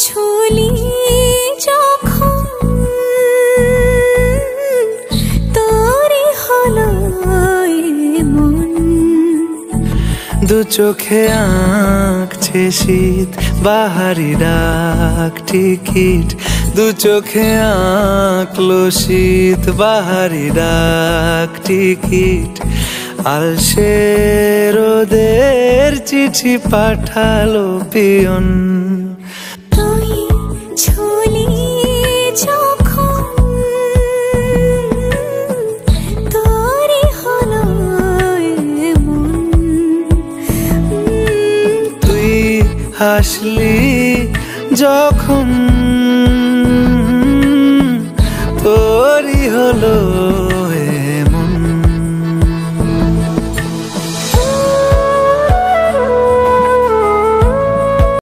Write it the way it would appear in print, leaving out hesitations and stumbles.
ছুলি যখন তোরই হলো মন। দু চোখে আঁকছে শীত বাহারি ডাক টিকিট, দু চোখে আঁকলো শীত বাহারি ডাক টিকিট। আলসে রোদের চিঠি পাঠালো পিয়ন। তুই ছুলি যখন তোরই হলো মন। তুই হাসলি যখন তোরই হলো